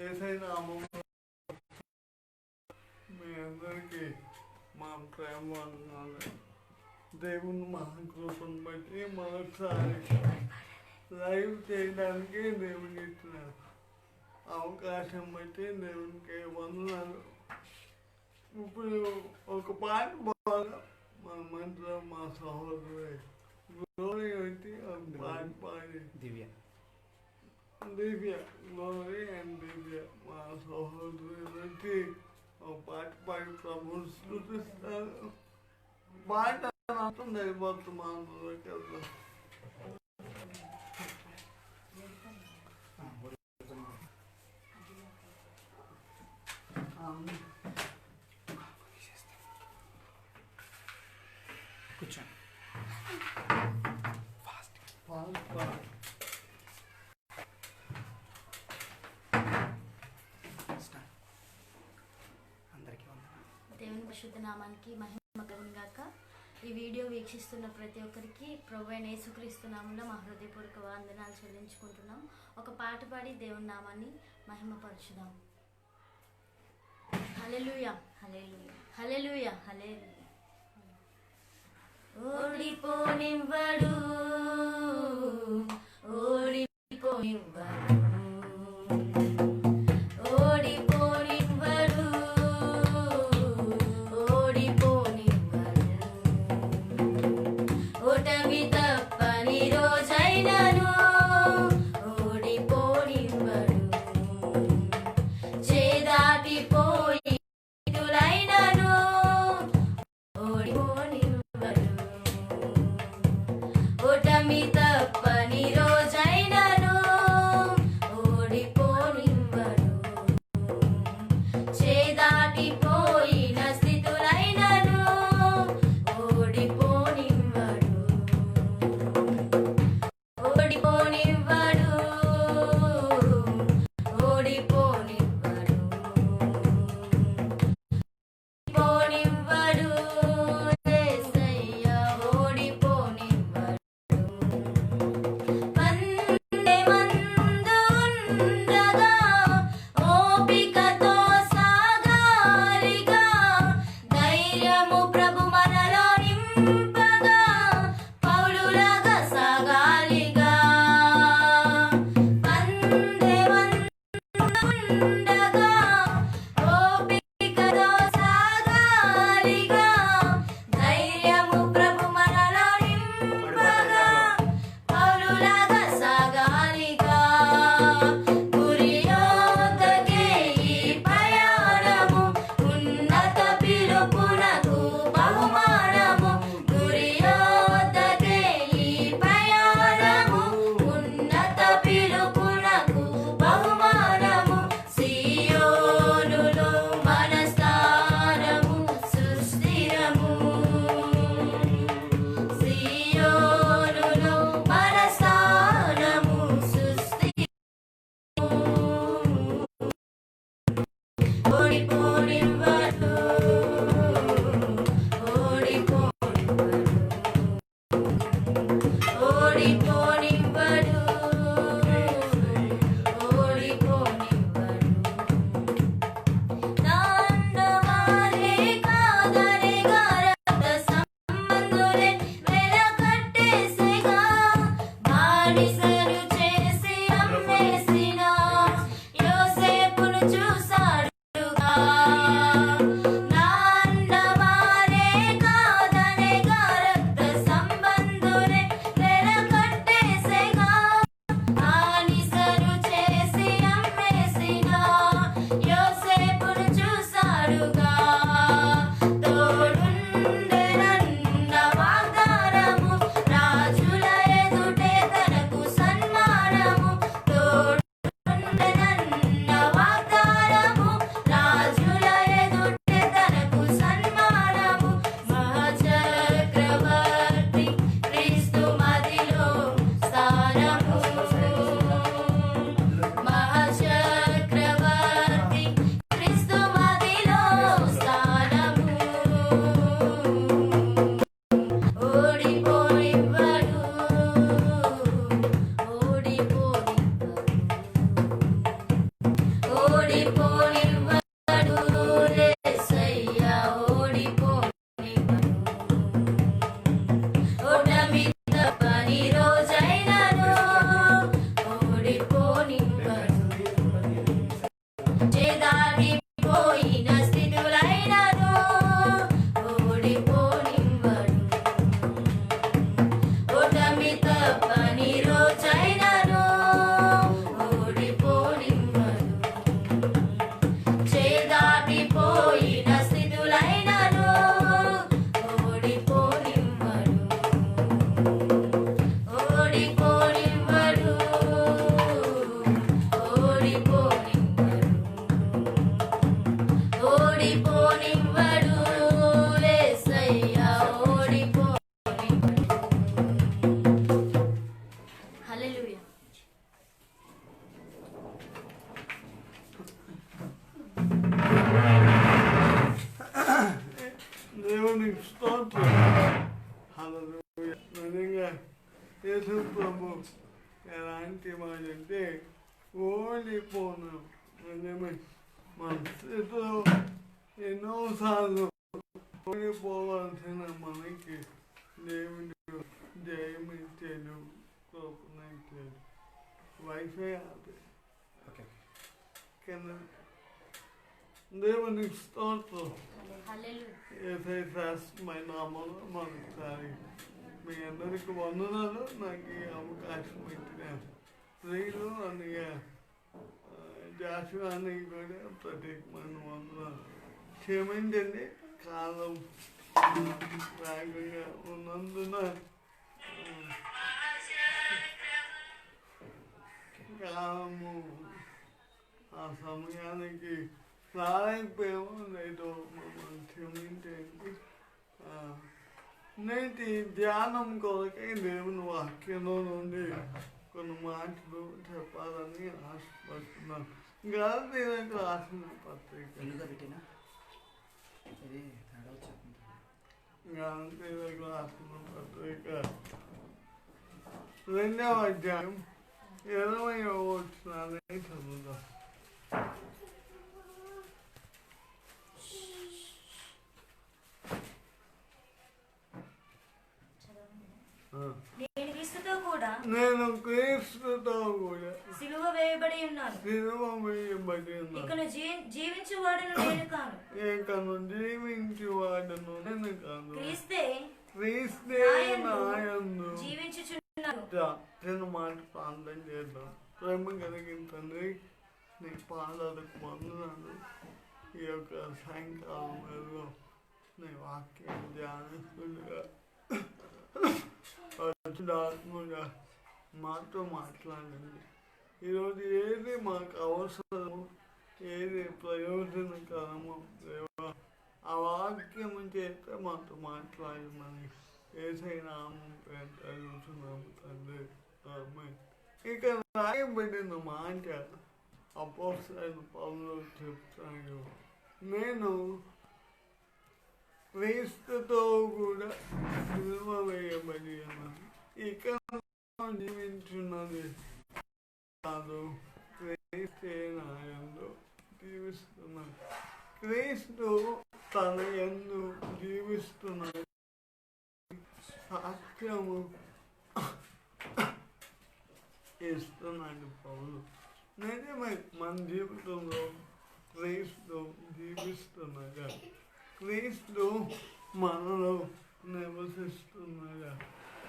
ఏదైనా మీ అందరికీ మా ప్రేమ వందనాలు. దేవుని మహాకృపను బట్టి మరొకసారి లైవ్ చేయడానికి దేవునికి ఇచ్చిన అవకాశం బట్టి దేవునికి వందనాలు. ఇప్పుడు ఒక పాట బాగా మన మంత్రం మా సహోదరు గ్లోరీ వచ్చి ఒక పాట పాడి దివ్య గ్లోరీ అండ్ దివ్య మా సహోదరు వచ్చి ఒక పాట పాడి ప్రభుత్వం సృష్టిస్తారు. పాట మాత్రం దైవత్మాను కదా. కూర్చోండి. దేవుని పరిశుద్ధ నామానికి మహిమ కలుగును గాక. ఈ వీడియో వీక్షిస్తున్న ప్రతి ఒక్కరికి ప్రభువైన యేసుక్రీస్తు నామములో మా హృదయపూర్వక వందనాలు చెల్లించుకుంటున్నాం. ఒక పాట పాడి దేవుని నామాన్ని మహిమపరచుదాం. హల్లెలూయా హల్లెలూయా హల్లెలూయా హల్లెలూయా. ఓడిపోనివ్వడు ఓడిపోనివ్వడు ఓడిపోనివ్వడు ఓడిపోనివ్వడు. ఓటమి తప్పని రోజైనను ఓడిపోనివ్వడు. చేదాటిపోయి తులైనను ఓడిపోనివ్వడు. ఓటమి తప్పని రోజైనను ఓడిపోనివ్వడు యేసయ్య ఓడిపోనివ్వడు. హల్లెలూయా. దేవునికి స్తోత్రం. హల్లెలూయా. నిజంగా యేసు ప్రభు ఎలాంటి మాట అంటే ఓడిపోను. నిజమే మన స్థితిలో ఎన్నోసార్లు ఓడిపోవాల్సిన మనకి దేవుడు జయమిచ్చాడు, కృపనిచ్చాడు. వైఫై ఆపే కింద దేవునికి స్తోత్రం. ఏసై శాస్త్రమైన నామంలో మరొకసారి మీ అందరికి వందనాలు. నాకు ఈ అవకాశం ఇచ్చిన స్త్రీలు అన్నయ్య జాషువానికి కూడా ప్రత్యేకమైన వందనాలు. క్షమించండి, కాలం వేగంగా ఉన్నందున కాలము ఆ సమయానికి రాలేకపోయాము. లేదో మమ్మల్ని క్షమించండి. నేటి ధ్యానం కొరకై దేవుని వాక్యంలో నుండి కొన్ని మాటలు చెప్పాలని ఆశపడుతున్నాను. గలతీయులకు రాసిన పత్రిక గలతీయులకు రాసిన పత్రిక 2వ అధ్యాయం 20వ వచనాన్ని చదువుదాం. నేను క్రీస్తుతో కూడా సిలువ వేయబడి ఉన్నాను. ఇకను జీవించువాడను నేను కాను. నేను కాను. క్రీస్తే నాయందు జీవించుచున్నాను. చిన్న మాట ప్రార్థన చేద్దాం. ప్రేమ కలిగిన తండ్రి, నీ పాదాలకు వందనాలు. ఈ యొక్క సాయంకాలం వేళలో నీ వాక్యం ధ్యానిస్తుండగా ఆత్మగా మాతో మాట్లాడండి. ఈరోజు ఏది మాకు అవసరమో, ఏది ప్రయోజనకరమో దేవా, ఆ వాక్యము చేత మాతో మాట్లాడమని యేసయ్య నామం పేరిట అడుగుతున్నాము తండ్రి. ఆమేన్. ఇక రాయబడిన మాట అపోస్తలుడైన పౌలు చెప్తాడు, నేను క్రీస్తుతో కూడా సిలువ వేయబడి ఉన్నాను. ఇక జీవించున్నది కాదు, క్రీస్తే నాయందు జీవిస్తున్నాడు. క్రీస్తు తన యందు జీవిస్తున్నాడు. సాక్ష్యము ఇస్తున్నాడు పౌలు. నిజమే, మన జీవితంలో క్రీస్తు జీవిస్తున్నాగా, క్రీస్తు మనలో నివసిస్తున్నాగా,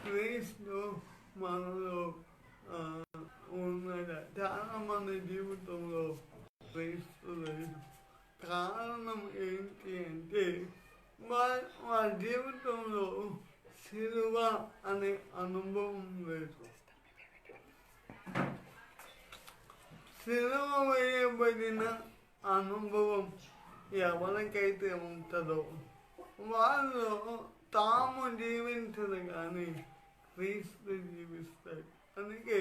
క్రీస్తు మనలో ఉన్నాగా. చాలా మంది జీవితంలో క్రీస్తు లేదు. కారణం ఏంటి అంటే వారి జీవితంలో సిలువ అనే అనుభవం లేదు. సిలువ వేయబడిన అనుభవం ఎవరికైతే ఉంటుందో వాళ్ళు తాము జీవించరు కానీ క్రీస్తు జీవిస్తాడు. అందుకే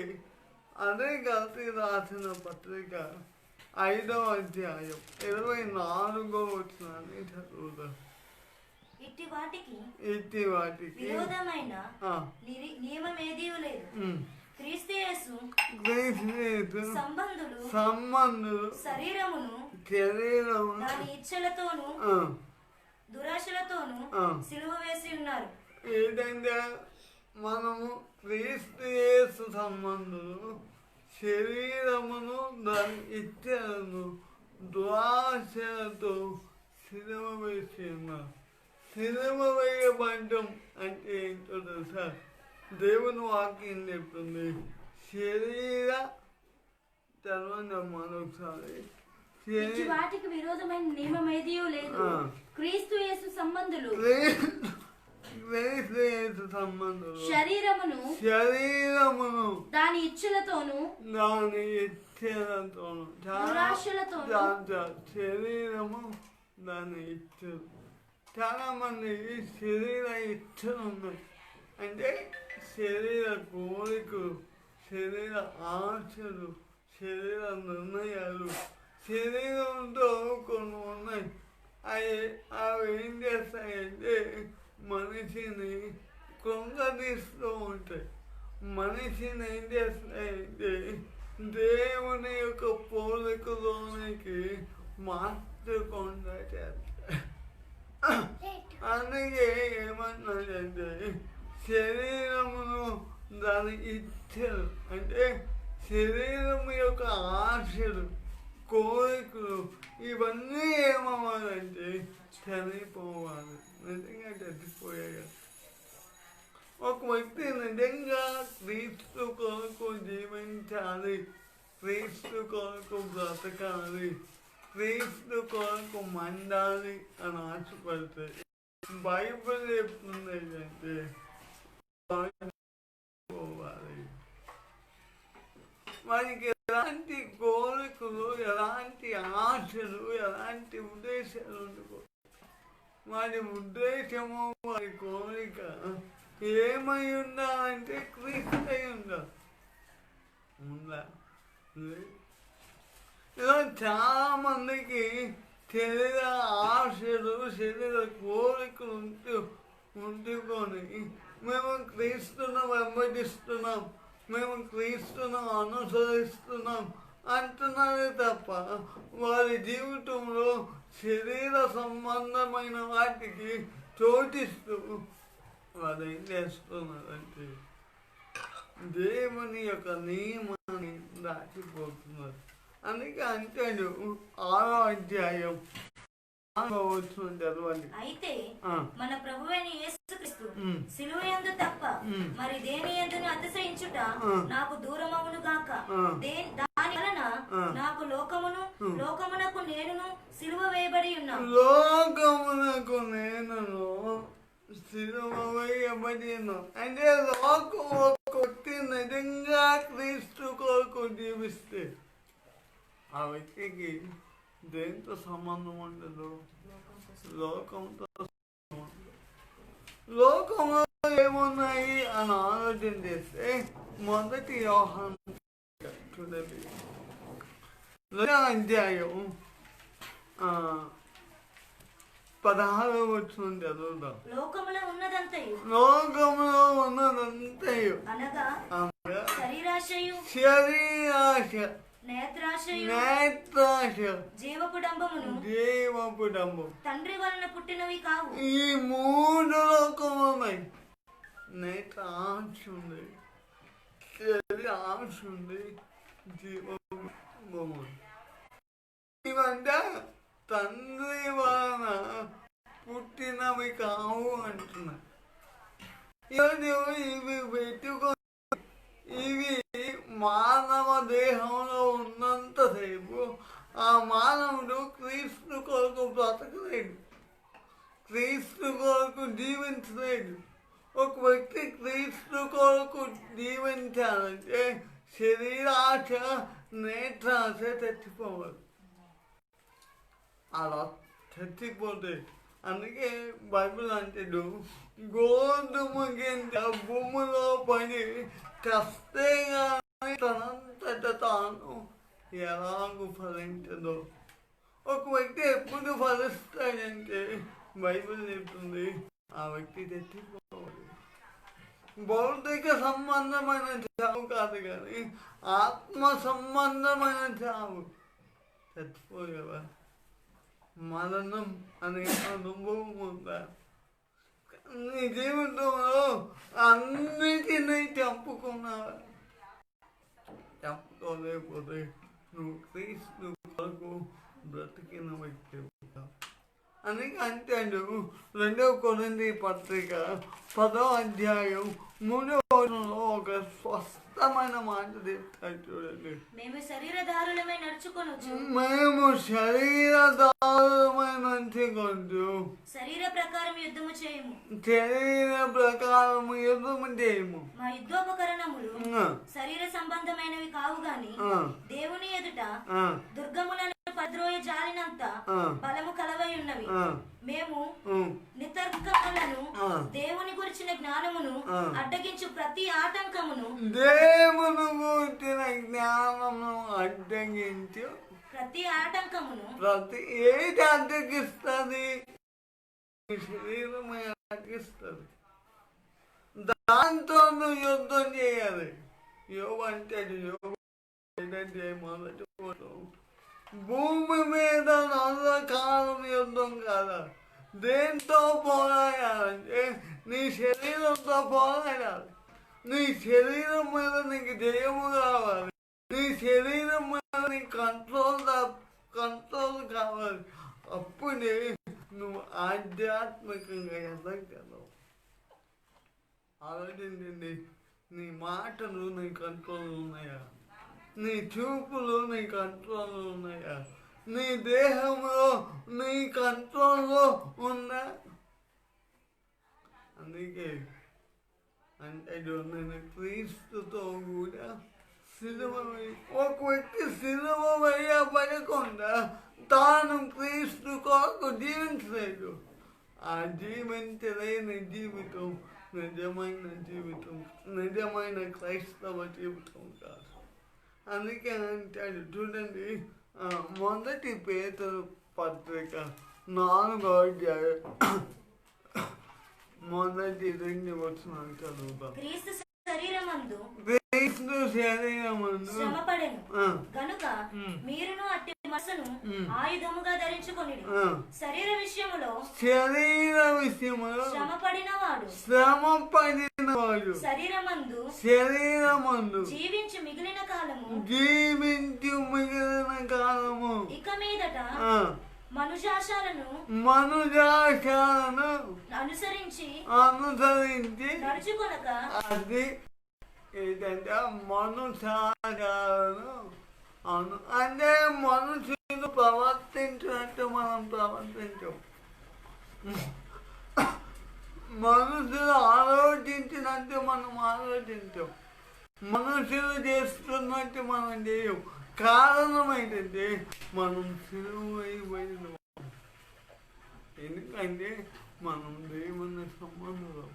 అదే గలతీ రాసిన పత్రిక 5వ అధ్యాయం 24వ వచనాన్ని చదువుతాం. ఇట్టి వాటికి విరోధమైన నియమమేదీ లేదు. క్రీస్తు యేసు సంబంధులు శరీరమును దాని ఇచ్చలతోను దురాశలతోను సిలువ వేసి ఉన్నారు. ఏంటంటే మనము క్రీస్తు యేసు సంబంధులు శరీరమును దాని ఇచ్చలను దురాశలతో సిలువ వేసి ఉన్నారు. సిలువ వేయబడ్డం అంటే ఏంటో తెలుసా? దేవుని వాక్యం చెప్తుంది, శరీర చదవండి మరొకసారి. వాటికి విరోధమైన నియమం ఏదీ లేదు. క్రీస్తు యేసు సంబంధులు శరీరమును దాని ఇచ్చలతోను శరీరము దాని ఇచ్చలు. చాలామంది శరీర ఇచ్చలు ఉన్నాయి, అంటే శరీర కోరికలు, శరీర ఆశలు, శరీర నిర్ణయాలు, శరీరంతో కొన్ని ఉన్నాయి. అవి ఏం చేస్తాయంటే మనిషిని కృంగదీస్తూ ఉంటాయి. మనిషిని ఏం చేస్తాయంటే దేవుని యొక్క పోలికలోనికి మార్చకుండా చేస్తాయి. అందుకే ఏమన్నాడంటే శరీరమును దాని ఇచ్చలు, అంటే శరీరం యొక్క ఆశలు, కోరికలు, ఇవన్నీ ఏమవ్వాలంటే చనిపోవాలి. నిజంగా చచ్చిపోయాయి. ఒక వ్యక్తి నిజంగా క్రీస్తు కొరకు జీవించాలి, క్రీస్తు కొరకు బ్రతకాలి, క్రీస్తు కొరకు మండాలి అని ఆశపడితే బైబిల్ చెప్తుంది ఏంటంటే పోవాలి. మనకి ఎలాంటి కోరికలు, ఎలాంటి ఆశలు, ఎలాంటి ఉద్దేశాలు ఉండకూడదు. వారి ఉద్దేశము, వారి కోరిక ఏమై ఉండాలంటే క్రీస్తు అయి ఉండాలి. ఉందా? ఇలా చాలా మందికి శరీర ఆశలు, శరీర కోరికలు ఉంటుకొని మేము క్రీస్తును వెంబడిస్తున్నాం, మేము క్రీస్తును అనుసరిస్తున్నాం అంటున్నారే తప్ప వారి జీవితంలో శరీర సంబంధమైన వాటికి చోటిస్తూ వారు ఏం చేస్తున్నారంటే దేవుని యొక్క నియమాన్ని దాటిపోతున్నారు. అందుకే అంటాడు 6వ అధ్యాయం 6వ వచనం చదవండి. అయితే మన ప్రభువైన యేసుక్రీస్తు సిలువ యందు తప్ప మరి దేని యందును అతిశయించుట నాకు దూరమవును గాక. దాని వలన నాకు లోకమునకు నేనును సిలువ వేయబడి ఉన్నాను. లోకమునకు నేనును సిలువ వేయబడి ఉన్నాను అంటే లోకం కొట్టి నిజంగా క్రీస్తు కొరకు జీవిస్తే ఆ వ్యక్తికి దేంతో సంబంధం ఉండదు, లోకంతో లోకంలో ఏమున్నాయి అని ఆలోచన చేస్తే మొదటి యోహాను చూడండి 2వ అధ్యాయం 16వ వచనం చదువుదాం. లోకములో ఉన్నదంతయు అనగా శరీరాశయు, నేత్రాశ, జీవపు డంబము తండ్రి వలన పుట్టినవి కావు. ఈ 3 లోకములు ఉన్నాయి. నేత్ర ఆశ ఉంది, శరీర ఆశ ఉంది, జీవము. ఇవంటే తండ్రి వలన పుట్టినవి కావు అంటున్నారు. ఇవి పెట్టుకొని ఇవి మానవ దేహంలో ఉన్నంతసేపు ఆ మానవుడు క్రీస్తు కొరకు బ్రతకలేడు, క్రీస్తు కొరకు జీవించలేడు. ఒక వ్యక్తి క్రీస్తు కొరకు జీవించాలంటే శరీరాశ, నేత్రాశ చచ్చిపోవాలి. అలా చచ్చిపోతే అందుకే బైబిల్ అంటాడు గోధుమ గింజ భూమిలో పడి కస్తే కానీ తనంతట తాను ఎలాగూ ఫలించదు. ఒక వ్యక్తి ఎప్పుడు ఫలిస్తాడంటే బైబిల్ చెప్తుంది ఆ వ్యక్తి చచ్చిపోవాలి. భౌతిక సంబంధమైన చావు కాదు కానీ ఆత్మ సంబంధమైన చావు. చచ్చిపోయేవా? మరణం అనే అనుభవం ఉందా? నీ జీవితంలో అన్నిటినీ చంపుకున్నావా? చంపుకోలేకపోతే నువ్వు క్రీస్తు కొరకు బ్రతికిన వ్యక్తి. అందుకే అంటాడు 2వ కొరింథీ పత్రిక 10వ అధ్యాయం 3వ వచనంలో ఒక స్పష్టమైన మాట చెప్తాడు చూడండి. మేము శరీరధారులమై నడుచుకొనొచ్చు, శరీర ప్రకారం యుద్ధము చేయము, మా యుద్ధోపకరణములు శరీర సంబంధమైనవి కావు గాని దేవుని ఎదుట దుర్గములను పద్రోయ జాలినంత బలము కలవై ఉన్నవి. మేము నితర్కములను దేవుని గురించిన జ్ఞానమును అడ్డగించు ప్రతి ఆటంకమును దేవుని గురించిన జ్ఞానమును అడ్డగించు ప్రతి ఆటంకమును ఏది అడ్డగిస్తుంది? శరీరమే అడ్డగిస్తుంది. దాంతో నువ్వు యుద్ధం చేయాలి. యోగ అంటే మొదటి భూమి మీద నల్లకాలం యుద్ధం కాదా? దేంతో పోరాడాలంటే నీ శరీరంతో పోరాడాలి. నీ శరీరం మీద నీకు జయము కావాలి. నీ శరీరం మీద నీ కంట్రోల్ కావాలి. అప్పుడే నువ్వు ఆధ్యాత్మికంగా ఎదగలవు. ఆలోచించండి, నీ మాటలు నీ కంట్రోల్ ఉన్నాయా? నీ చూపులు నీ కంట్రోల్ ఉన్నాయా? నీ దేహంలో నీ కంట్రోల్లో ఉందా? అందుకే అంటే నేను క్రీస్తుతో కూడా సిలువ ఒక వ్యక్తి సిలువ వేయబడకుండా తాను క్రీస్తు కొరకు జీవించలేదు. ఆ జీవించలేని జీవితం నిజమైన జీవితం, నిజమైన క్రైస్తవ జీవితం కాదు. అందుకే అంటాడు చూడండి, మొదటి పేతురు పత్రిక 4వ అధ్యాయం మొదటి 2 వచనాలు చదువుతాం. క్రీస్తు శరీరమందు శ్రమపడెను గనుక మీరును అట్టి మనసును ఆయుధముగా ధరించుకొనిడి. శరీర విషయములో శ్రమపడినవాడు శరీరమందు జీవించి మిగిలిన కాలము ఇక మీదట మనుజాశాలను అనుసరించి నడుచుకొనక అది ఏంటంటే మనుషాలను అంటే మనుషులు ప్రవర్తించినట్టు మనం ప్రవర్తించాం. మనుషులు ఆలోచించినట్టు మనం ఆలోచించాం. మనుషులు చేస్తున్నట్టు మనం చేయం. కారణం ఏంటంటే మనం సిలువైపోయిన. ఎందుకంటే మనం దేవుని సంబంధం.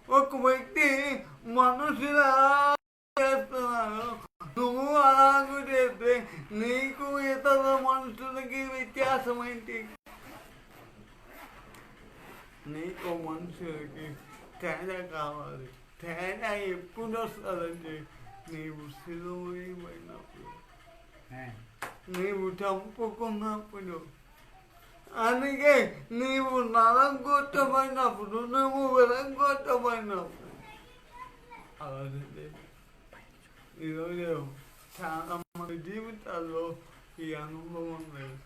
ఒక వ్యక్తి మనుషులు చేస్తున్నారు, నువ్వు అలాగూ చేస్తే నీకు ఇతర మనుషులకి వ్యత్యాసం ఏంటి? నీకు మనుషులకి తేడా కావాలి. తేడా ఎప్పుడు వస్తుందంటే నీవు సిలువైపోయినప్పుడు, నీవు చంపుకున్నప్పుడు. అందుకే నీవు నలంగొట్టబడినప్పుడు, నువ్వు విలంగొట్టబడినప్పుడు. అలాగే ఈరోజు చాలా మంది జీవితాల్లో ఈ అనుభవం లేదు.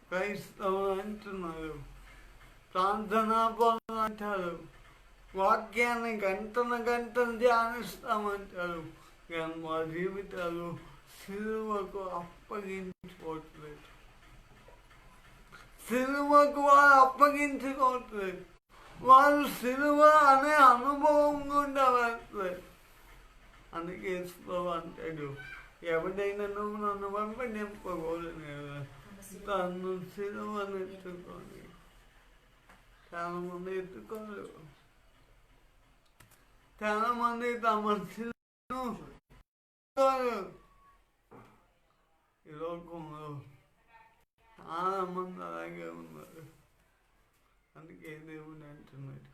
క్రైస్తవులు అంటున్నారు, ప్రార్థనా పనులు అంటారు, వాక్యాన్ని గంటలు ధ్యానిస్తామంటారు, కానీ మా జీవితాలు సిలువకు అప్పగించుకోవట్లేదు. సిలువకు వారు అప్పగించుకోవట్లేదు. వారు సిలువ అనే అనుభవం గుండా వెళ్తలేదు. అందుకే అంటాడు, ఎవడైనా నువ్వు నన్ను వెంబడింపకూడదు, తను సిలువను ఎత్తుకొని. చాలా మంది ఎత్తుకోరు. చాలా మంది తమ సిలువను ఈ లోకంలో చాలా మంది అలాగే ఉన్నారు. అందుకే దేవుడు అంటున్నాడు.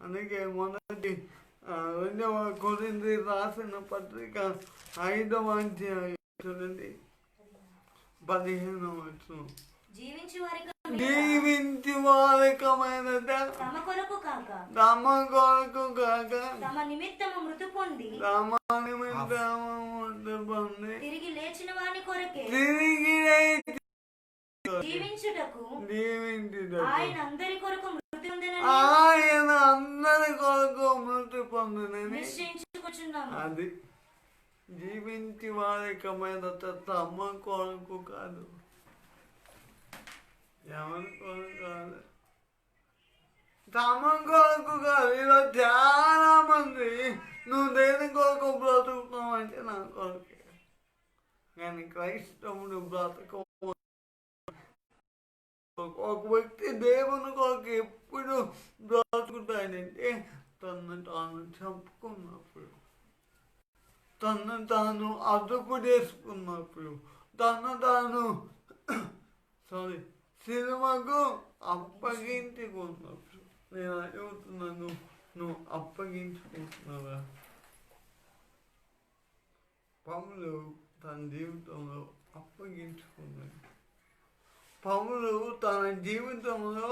అందుకే మొదటి 2వ కొరింథీ రాసిన పత్రిక 5వ అధ్యాయం చూడండి 15వ వచనం. జీవించి వారికమైన తమ కొరకు కాక తమ నిమిత్తము మృతి పొంది తిరిగి లేచిన వాని కొరకే జీవించుటకు ఆయన అందరి కొరకు మృతి పొందినని నిశ్చయించుకొచ్చున్నాము. అది జీవించి వారికమైన తమ కొరకు కాదు, ఎవరి కొరకు కాదు, తమ కొరకు కాదు. ఇలా చాలా మంది నువ్వు దేని కొరకు బ్రతుకుతావు అంటే నా కొరకే. కానీ క్రైస్తవుడు బ్రతక ఒక వ్యక్తి దేవుని కొరకు ఎప్పుడు బ్రతుకుతాడంటే తను తాను చంపుకున్నప్పుడు, తను తాను అదుపు చేసుకున్నప్పుడు, తను తాను సినిమాకు అప్పగించుకున్నప్పుడు. నేను అడుగుతున్నాను, నువ్వు అప్పగించుకుంటున్నావా? పౌలు తన జీవితంలో అప్పగించుకున్నాడు. పౌలు తన జీవితంలో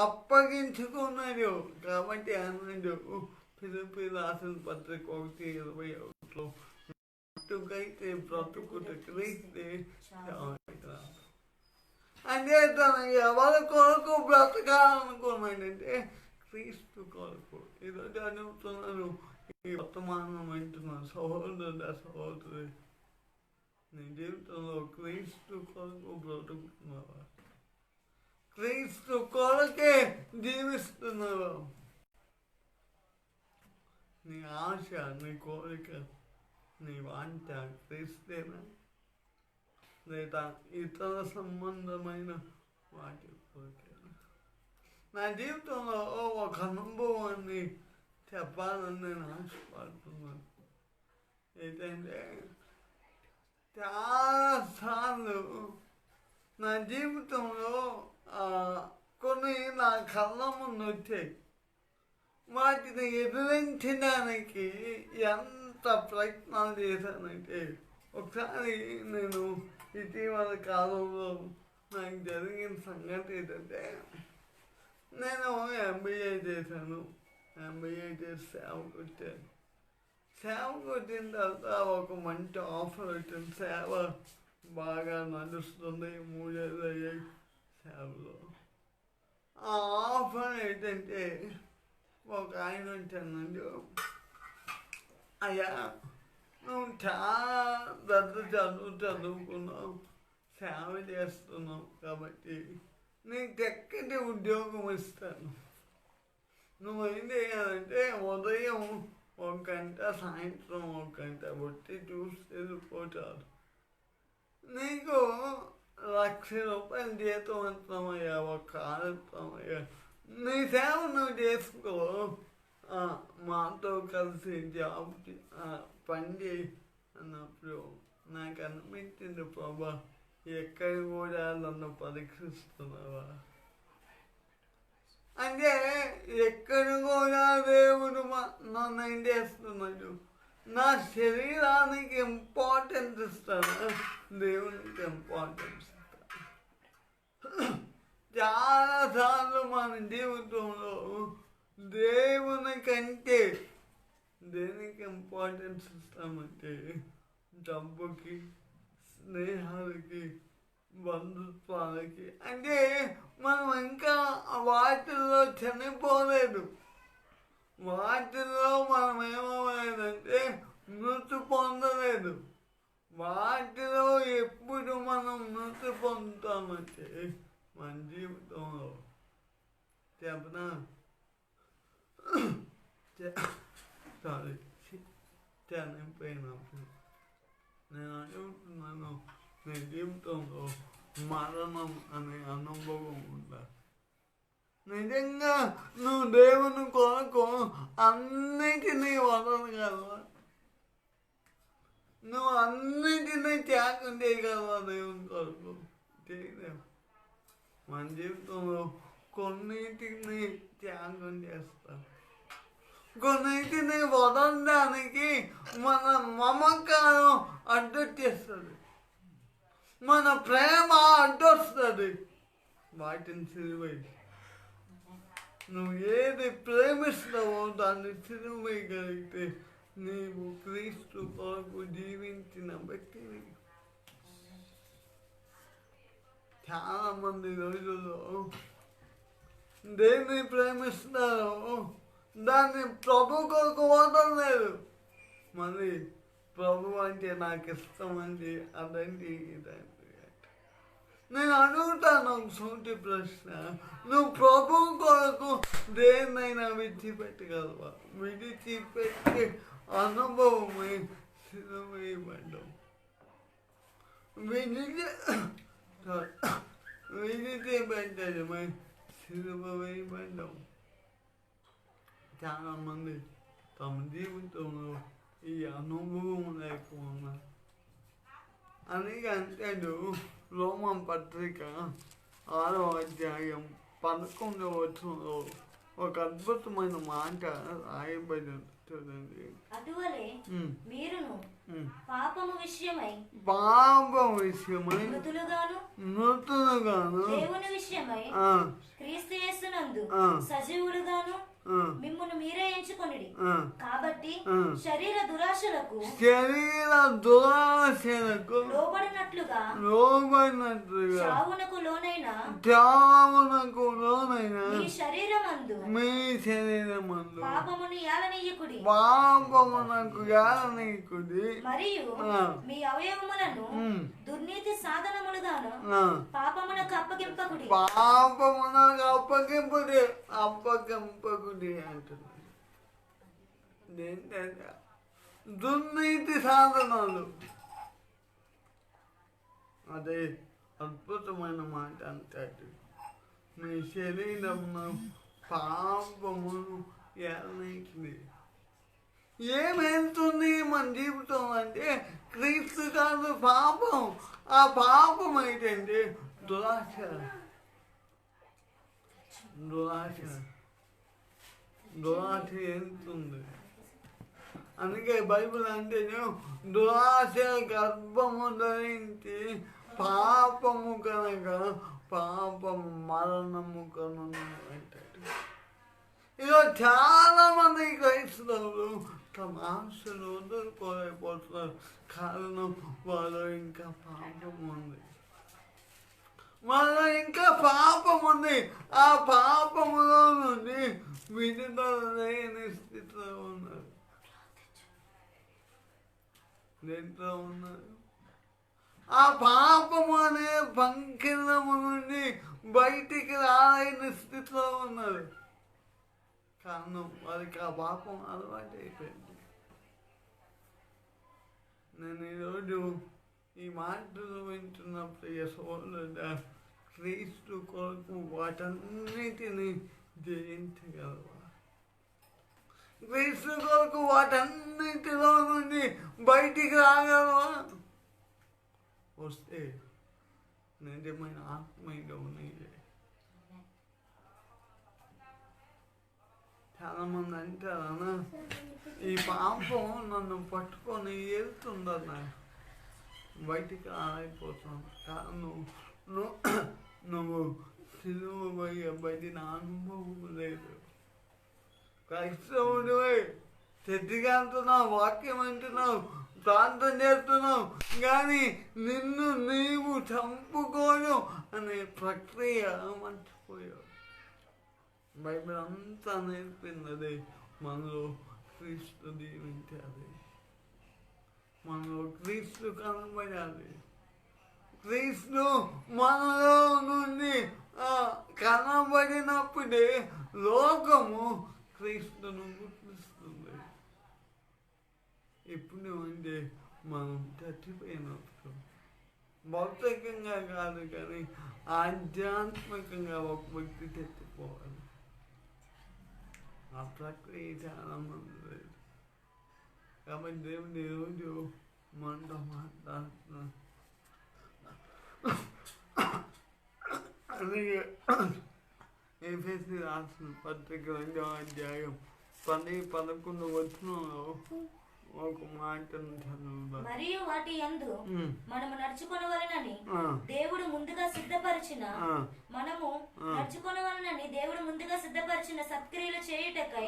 అప్పగించుకున్నాడు కాబట్టి అన్నాడు ఫిలిప్పీ రాసిన పత్రిక 1:21లో మట్టుకైతే బ్రతుకుట క్రీస్తే అంటే తను ఎవరి కొరకు బ్రతకాలనుకున్నాడంటే క్రీస్తు కొరకు. ఈరోజు అడుగుతున్నాను, ఈ వర్తమానం వింటున్న సహోదరుడు సహోదరి, నీ జీవితంలో క్రీస్తు కొరకు బ్రతుకుతున్నావా? క్రీస్తు కొరకే జీవిస్తున్నావా? నీ ఆశ, నీ కోరిక, నీ వాంఛ క్రీస్తేనా లేదా ఇతర సంబంధమైన వాటి కోరిక? నా జీవితంలో ఒక అనుభవాన్ని చెప్పాలని నేను ఆశపడుతున్నాను. ఏంటంటే చాలాసార్లు నా జీవితంలో కొన్ని నా కళ్ళ ముందు వచ్చాయి. వాటిని ఎదిరించడానికి ఎంత ప్రయత్నాలు చేశానంటే, ఒకసారి నేను ఇటీవల కాలంలో నాకు జరిగిన సంగతి ఏంటంటే, నేను MBA చేశాను. MBA చేసి సేవకు వచ్చాను. సేవకు వచ్చిన తర్వాత ఒక మంచి ఆఫర్ వచ్చింది. సేవ బాగా నడుస్తుంది, 3 ఏళ్ళు అయ్యాయి సేవలో. ఆ ఆఫర్ ఏంటంటే, ఒక ఆయన వచ్చానండి, అయ్యా నువ్వు చాలా పెద్ద చదువుకున్నావు, సేవ చేస్తున్నావు కాబట్టి నీకు చక్కటి ఉద్యోగం ఇస్తాను. నువ్వు ఏం చేయాలంటే ఉదయం 1 గంట, సాయంత్రం 1 గంట బట్టి చూసి వెళ్ళిపోతారు. నీకు ₹1,00,000 జీతం ఇస్తామయ్యా, ఒక కారు ఇస్తామయ్యా, నీ సేవ నువ్వు చేసుకో, మాతో కలిసి జాబ్ పని చేయి అన్నప్పుడు నాకు అనిపించింది, ప్రభా ఎక్కడ కూడా నన్ను పరీక్షిస్తున్నావా అంటే, ఎక్కడ కూడా దేవుడు నన్ను ఏం చేస్తున్నాడు? నా శరీరానికి ఇంపార్టెన్స్ ఇస్తాను, దేవునికి ఇంపార్టెన్స్ ఇస్తాను. చాలాసార్లు మన జీవితంలో దేవుని కంటే దేనికి ఇంపార్టెన్స్ ఇస్తామంటే, డబ్బుకి, స్నేహాలకి, బంధుత్వాలకి. అంటే మనం ఇంకా వాటిల్లో చనిపోలేదు. వాటిల్లో మనం ఏమవ్వలేదంటే మృతి పొందలేదు. వాటిలో ఎప్పుడు మనం మృతి పొందుతామంటే మన జీవితంలో చెప్పనా చనిపోయినప్పుడు. నేను అడుగుతున్నాను, నీ జీవితంలో మరణం అనే అనుభవం ఉందా? నిజంగా నువ్వు దేవుని కొరకు అన్నిటినీ వదలగలవా? నువ్వు అన్నిటినీ త్యాగం చేయగలవా దేవుని కొరకు? చేయలేవు. మన జీవితంలో కొన్నిటిని త్యాగం చేస్తాం, కొన్నిటిని వదలడానికి మన మమకారం అడ్డొచ్చేస్తుంది, మన ప్రేమ అడ్డొస్తుంది. వాటిని సిలువేసి నువ్వు ఏది ప్రేమిస్తావో దాన్ని సిలువేయగలిగితే నీవు క్రీస్తు కొరకు జీవించిన బట్టి. చాలా మంది రోజుల్లో దేన్ని ప్రేమిస్తారో దాన్ని ప్రభు కొరకు వదలలేదు. మళ్ళీ ప్రభు అంటే నాకు ఇష్టం అండి, అదండి ఇదండి. నేను అడుగుతాను ఒక సూటి ప్రశ్న, నువ్వు ప్రభు కొరకు దేన్నైనా విడిచిపెట్టగలవా? విడిచిపెట్టే అనుభవమే సిలువ వేయబడ్డం. విధితే విధితే పెట్టారు మరి సిలువ వేయబడ్డాం. చాలామంది తమ జీవితంలో ఈ అనుభవం లేకుండా అని అంటాడు. రోమన్ పత్రిక 6వ అధ్యాయం 11వ వచనంలో ఒక అద్భుతమైన మాట రాయబడి చూడండి. అటువలే మీరును పాపము విషయమై మృతులుగాను దేవుని విషయమై క్రీస్తు యేసునందు సజీవులుగాను మిమ్మును మీరే ఎంచుకొనిడి. కాబట్టి శరీర దురాశలకు లోబడినట్లుగా చావునకు లోనైన మీ శరీరమందు పాపమును యాలనీయకుడి మరియు మీ అవయవములను దుర్నీతి సాధనములుగాను పాపమునకు అప్పగింపుడి అంటున్నాడు. దుర్నీతి సాధనాలు, అదే అద్భుతమైన మాట అంటాడు. మీ శరీరమును పాపమును ఏలనీకి ఏమేస్తుంది మన జీవితం అంటే క్రీస్తు కాదు పాపం. ఆ పాపం ఏంటంటే దురాశ. దురాశ ఎంతుంది. అందుకే బైబిల్ అంటేనే దురాశ గర్భము ధరించి పాపము కనుక పాపము మరణము కనుక అంటాడు. ఇక చాలా మంది క్రైస్తవులు తమ ఆశలు వదులుకోలేకపోతున్నారు. కారణం వాళ్ళు ఇంకా పాపం ఉంది. ఆ పాపములో నుండి విడుదల లేని స్థితిలో ఉన్నారు. దేంట్లో ఉన్నారు? ఆ పాపము అనే పంకిలము నుండి బయటికి రాలేని స్థితిలో ఉన్నారు. కారణం వారికి ఆ పాపం అలవాటు అయిపోయింది. నేను ఈరోజు ఈ మాటలు వింటున్న ప్రియ సోదరుడా, క్రీస్తు కొరకు వాటన్నిటిని జయించగలవా? క్రీస్తు కొరకు వాటన్నిటిలో నుండి బయటికి రాగలవా? వస్తే నిజమైన ఆత్మీయుడు నీవే. చాలామంది అంటారన్నా, ఈ పాపం నన్ను పట్టుకొని వెళ్తుందన్న, బయటికి ఆగిపోతున్నాను. కారణం నువ్వు సిలువ వేయబడిన అనుభవం లేదు. క్రైస్తవుడివే, చర్చికి వెళ్తున్నావు, వాక్యం వింటున్నావు, ప్రార్థన చేస్తున్నావు, కానీ నిన్ను నీవు చంపుకోను అనే ప్రక్రియ మర్చిపోయావు. బైబిల్ అంతా నేర్పింది మనలో క్రీస్తు జీవించాలి, మనలో క్రీస్తు కనబడాలి. క్రీస్తు మనలో నుండి కనబడినప్పుడే లోకము క్రీస్తును గుర్తిస్తుంది. ఎప్పుడు అంటే మనం చచ్చిపోయినప్పుడు, భౌతికంగా కాదు కానీ ఆధ్యాత్మికంగా ఒక వ్యక్తి చచ్చిపోవాలి. ఆ ప్రక్రియ చాలా మంది లేదు. కాబట్టి దేవుడు ఈరోజు మనతో మాట్లాడుతున్నాను. అలాగే ఎఫెసీ రాసిన పత్రిక 2వ అధ్యాయం 10-11 వచనంలో ఒక మాటను చదువుతాం. మరియు వాటి యందు మనము నడుచుకొనవలెనని దేవుడు ముందుగా సిద్ధపరిచిన సత్క్రియలు చేయుటకై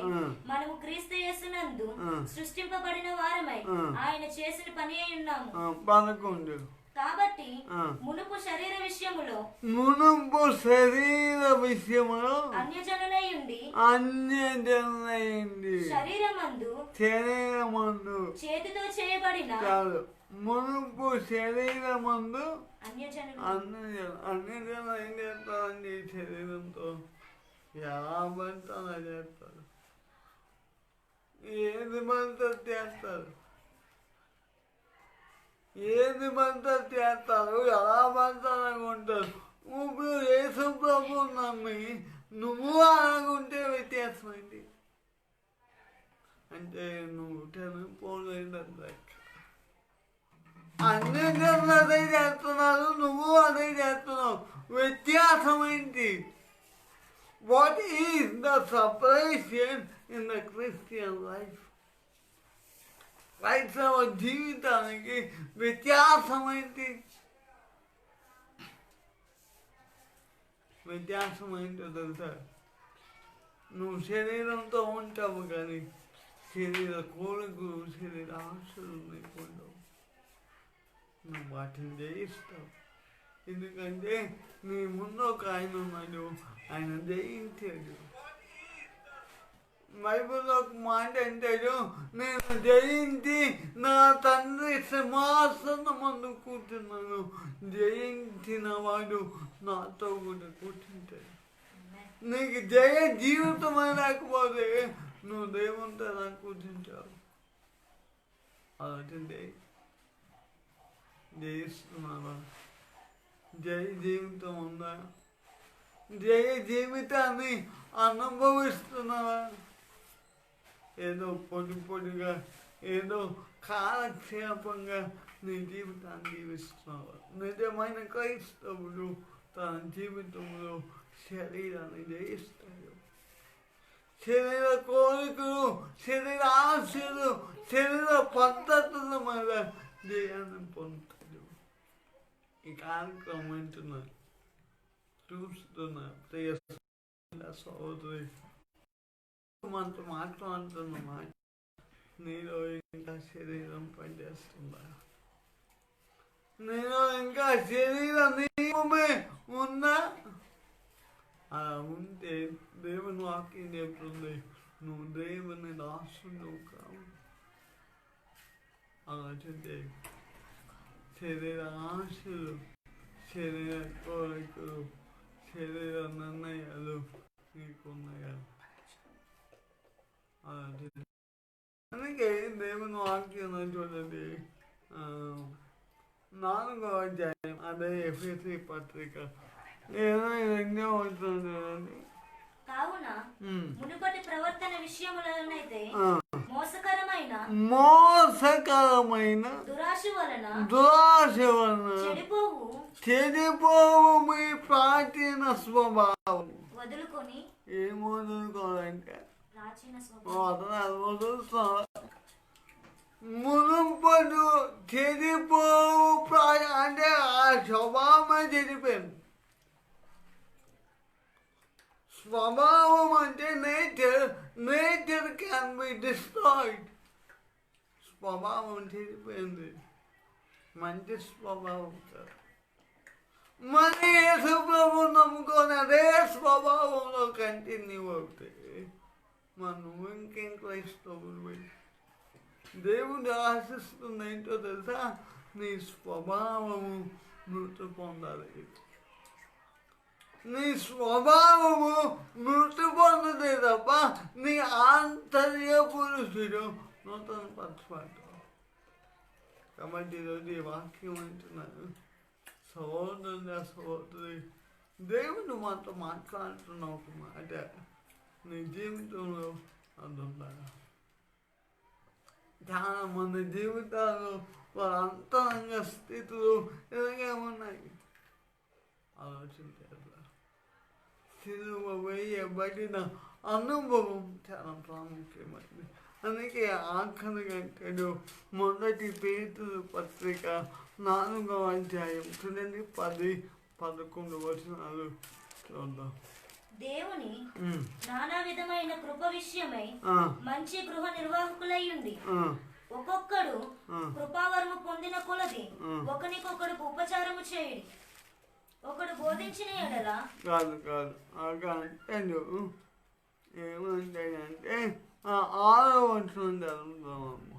మనము క్రీస్తు యేసునందు సృష్టింపబడిన వారమై ఆయన చేసిన పని అయి ఉన్నాము. కాబట్టి మునుపు శరీర విషయములో అన్యజనులయుండి శరీరమందు చేతితో చేయబడిన మునుపు శరీరమందు అన్యజనులు ఏం చేస్తారండి? శరీరంతో ఎలా పడితే అలా చేస్తారు, ఏది పడితే చేస్తారు. ఏది పడితే చేస్తారు, ఎలా పడతారు అనుకుంటారు. ఇప్పుడు యేసు ప్రభు నమ్మి నువ్వు అనుకుంటే వ్యత్యాసం ఏంటి అంటే నువ్వు పోలేదంటే అన్ని జనులు అదే చేస్తున్నారు, నువ్వు అదే చేస్తున్నావు. వ్యత్యాసం ఏంటి? What is the separation in the Christian life? క్రైస్తవ జీవితానికి వ్యత్యాసం ఏంటి? వ్యత్యాసం ఏంటో తెలుసా? నువ్వు శరీరంతో ఉంటావు కానీ శరీర కోరికలు, శరీర ఆశలు నీకుండవు. నువ్వు వాటిని జయిస్తావు. ఎందుకంటే నీ ముందు ఒక ఆయన ఉన్నాడు, ఆయన జయించాడు. బైబిల్లో ఒక మాట అంటాడు, నేను జయించి నా తండ్రి సింహాసనం ముందు కూర్చున్నాను. జయించిన వాడు నాతో కూడా కూర్చుంటాడు. నీకు జయ జీవితం లేకపోతే నువ్వు దేవునితో నాకు కూర్చుంటావు. అలాంటి జయిస్తున్నావా? జయ జీవితం ఉందా? జయ జీవితాన్ని అనుభవిస్తున్నావా? ఏదో పొడిగా ఏదో కాలక్షేపంగా నీ జీవితాన్ని జీవిస్తున్నావా? నిజమైన క్రైస్తవుడు తన జీవితంలో శరీరాన్ని జయిస్తాడు. శరీర కోరికలు, శరీర ఆశలు, శరీర పద్ధతుల మీద జయాన్ని పొందుతాడు. ఈ కార్యక్రమం వింటున్నారు, చూస్తున్నా ప్రియ సహోదరి, మనతో మాట్లాడుతున్నా నేను ఇంకా శరీరం పనిచేస్తుందా? నేను ఇంకా శరీర నియమమే ఉందా? అలా ఉంటే దేవుని వాక్యం చెప్తుంది, నువ్వు దేవుని దాసుడు కావు. అలాంటి శరీర ఆశలు, శరీర కోరికలు, శరీర నిర్ణయాలు నీకున్నాయా? అందుకే దేవుని వాక్యం చూడండి, 4వ అధ్యాయం, అదే ఎఫెసీ పత్రిక 22వ వచనం చూడండి. కావున మునుపటి ప్రవర్తన విషయములనైతే మోసకరమైన దురాశ వలన చెడిపోవు మీ ప్రాచీన స్వభావం వదులుకొని. ఏం వదులుకోవాలంటే ప్రాచీన మునుపడు చెడిపోవు అంటే ఆ స్వభావమే చెడిపోయింది. స్వభావం అంటే నేచర్ క్యాన్ బి డిస్ట్రాయిడ్. స్వభావం చెడిపోయింది, మంచి స్వభావం కాదు. మళ్ళీ యేసు ప్రభు నమ్ముకొని అదే స్వభావంలో కంటిన్యూ అవుతాయి. మనం ఇంకేం క్రైస్తవులు. దేవుడు ఆశిస్తుంది ఏంటో తెలుసా? నీ స్వభావము మృతి పొందాలి. నీ స్వభావము మృతి పొందదే తప్ప నీ ఆంతర్య పురుషుడు నూతన పరచబడ్డావు. కాబట్టి ఈరోజు ఈ వాక్యం అంటున్నాను, సహోదరి, దేవుడు మాతో మాట్లాడుతున్న ఒక మాట నీ జీవితంలో అది ఉండాలి. చాలా మంది జీవితాలు వాళ్ళ అంతరంగ స్థితులు ఇలాగే ఉన్నాయి. ఆలోచించారు. సిలువ వేయబడిన అనుభవం చాలా ప్రాముఖ్యమైనది. అందుకే ఆఖరి గంటలు 1 పేతురు పత్రిక 4వ అధ్యాయం చూడండి, 10-11 వచనాలు చూద్దాం. దేవుని నానా విధమైన కృప విషయమై మంచి గృహ నిర్వాహకులై ఉండి ఒక్కొక్కడు కృపావరము పొందిన కొలది ఒకనికొకడు ఉపచారము చేయుడి. ఒకడు బోధించిన ఎడల కాదు ఏమంటాడంటే 6వ వచనం జరుగుతామమ్మ.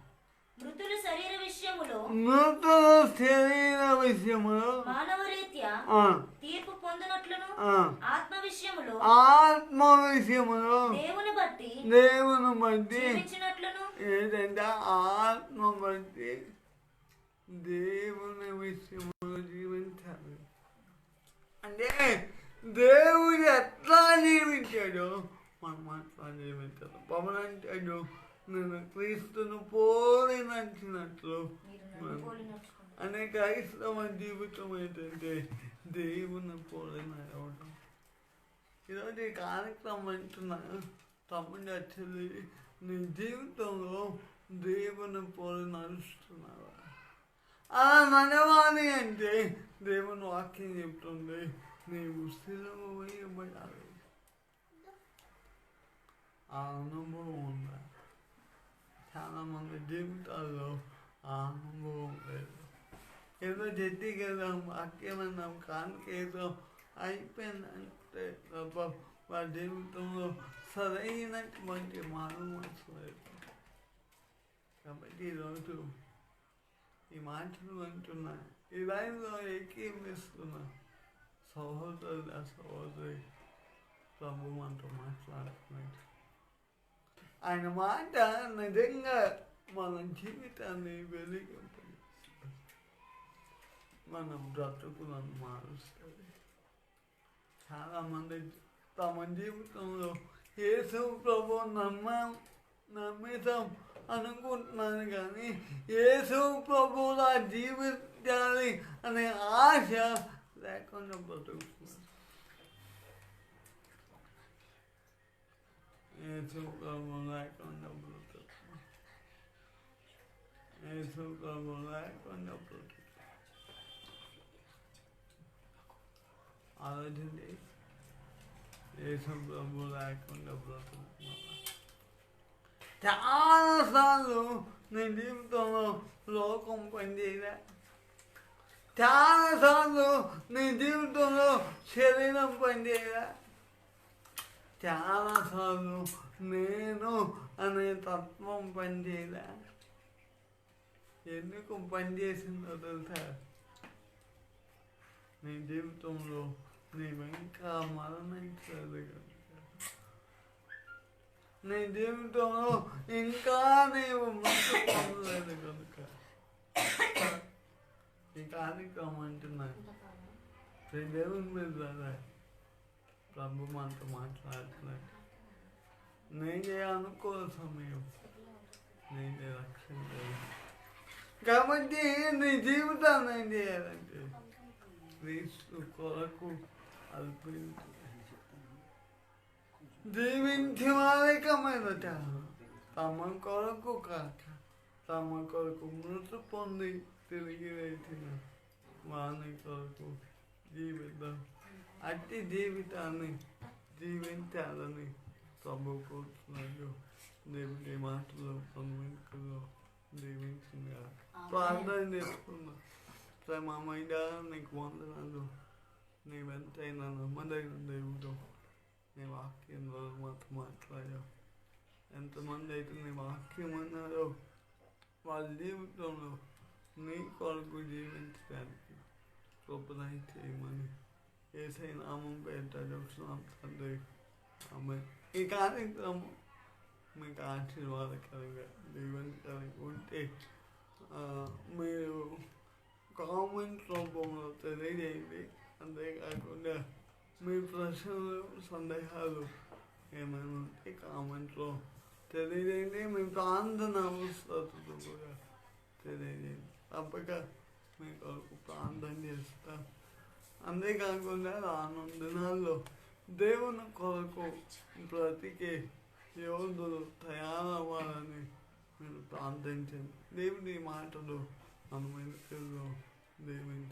మృతులు శరీర విషయములో మానవ రీత్యా తీర్పు పొందినట్లును ఆత్మ విషయములో దేవుని బట్టి జీవించినట్లును. ఏదంటే ఆత్మ బట్టి దేవుని విషయంలో జీవించాలి. అంటే దేవుడు ఎట్లా జీవించాడో మనం అట్లా జీవించాలి. పవన్ అంటాడు, నేను క్రీస్తును పోలి నచ్చినట్లు. అనే క్రైస్తవ జీవితం ఏంటంటే దేవుని పోలి నడవడం. ఈరోజు ఈ కార్యక్రమం అంటున్నా తమ్ముడు వచ్చి నీ జీవితంలో దేవుని పోలి నడుస్తున్నావా? అలా నడవాలి అంటే దేవుని వాక్యం చెప్తుంది, నీవు సిలువ వేయబడాలి. ఆ అనుభవం ఉందా? చాలా మంది జీవితాల్లో ఆ అనుభవం లేదు. ఏదో జడ్డిగేదాం, వాక్యమన్నాం, కానికేదాం, అయిపోయిందంటే తప్ప వాళ్ళ జీవితంలో సరైనటువంటి మనసు లేదు. కాబట్టి ఈరోజు ఈ మాటలు అంటున్నా, ఈ లైన్లో ఏకీమిస్తున్నా సహోదరుల సహోదరి ప్రభు మనతో మాట్లాడుతున్నాడు. ఆయన మాట నిజంగా మన జీవితాన్ని వెలిగింపజేస్తుంది, మన బ్రతుకులను మారుస్తుంది. చాలామంది తమ జీవితంలో యేసు ప్రభు నమ్మేసాం అనుకుంటున్నాను, కానీ యేసు ప్రభులా జీవించాలి అనే ఆశ లేకుండా బ్రతుకుతున్నారు. యేసు ప్రభు లేకుండా బ్రతుకుతున్నారు. యేసు ప్రభు లేకుండా బ్రతుకుతున్నారు. ఆలోచించి యేసు ప్రభు లేకుండా బ్రతుకుతున్నారు. చాలాసార్లు నీ జీవితంలో లోకం పనిచేయలే. చాలాసార్లు నీ జీవితంలో శరీరం పనిచేయలే. చాలాసార్లు నేను అనే తత్వం పనిచేయలే. ఎందుకు పనిచేసిందో తెలుసా? నీ జీవితంలో నీవు ఇంకా మరణించలేదు కనుక. నీ జీవితంలో ఇంకా నీవు మృతి పొందలేదు కనుక. ఈ కార్యక్రమం అంటున్నాను, దేవుని మీద ప్రభు మనతో మాట్లాడుతున్నాడు. నేనే అనుకోని సమయం, నేనే రక్షణ లేదు. కాబట్టి నీ జీవితాన్ని ఏం చేయాలంటే క్రీస్తు కొరకు అల్పించు. జీవించి వారికమైనట తమ కొరకు కాక తమ కొరకు మృతి పొంది తిరిగి లేచిన వాని కొరకు జీవితం. అట్టి జీవితాన్ని జీవించాలని ప్రభు కోరుతున్నాడు. దేవుడి మాటలు పొందులో జీవించిందిగా ప్రార్థన చేసుకున్నా. ప్రేమమైన నీకు వందనాలు. నీవెంతైనా నమ్మదగిన దేవుడు. నీ వాక్యంలో మాతో మాట్లాడావు. ఎంతమంది అయితే నీ వాక్యం అన్నారో వాళ్ళ జీవితంలో నీ కొరకు జీవించడానికి కృపణం చేయమని యేసయ్య నామం పెట్టాడుస్తున్నాం తండ్రి. ఆమె ఈ కార్యక్రమం మీకు ఆశీర్వాదకరంగా దీవెనకరంగా ఉంటే మీరు కామెంట్ రూపంలో తెలియజేయండి. అంతేకాకుండా మీ ప్రశ్నలు సందేహాలు ఏమైనా ఉంటే కామెంట్లో తెలియజేయండి. మీ ప్రార్థన అవసరతలు కూడా తెలియజేయండి. తప్పక మీ కొరకు ప్రార్థన చేస్తాం. అంతేకాకుండా రానున్న దినాల్లో దేవుని కొరకు బ్రతికే యోధులు తయారవ్వాలని మీరు ప్రార్థించండి. దేవుని మాటలు మన వెనుకల్లో దీవించండి.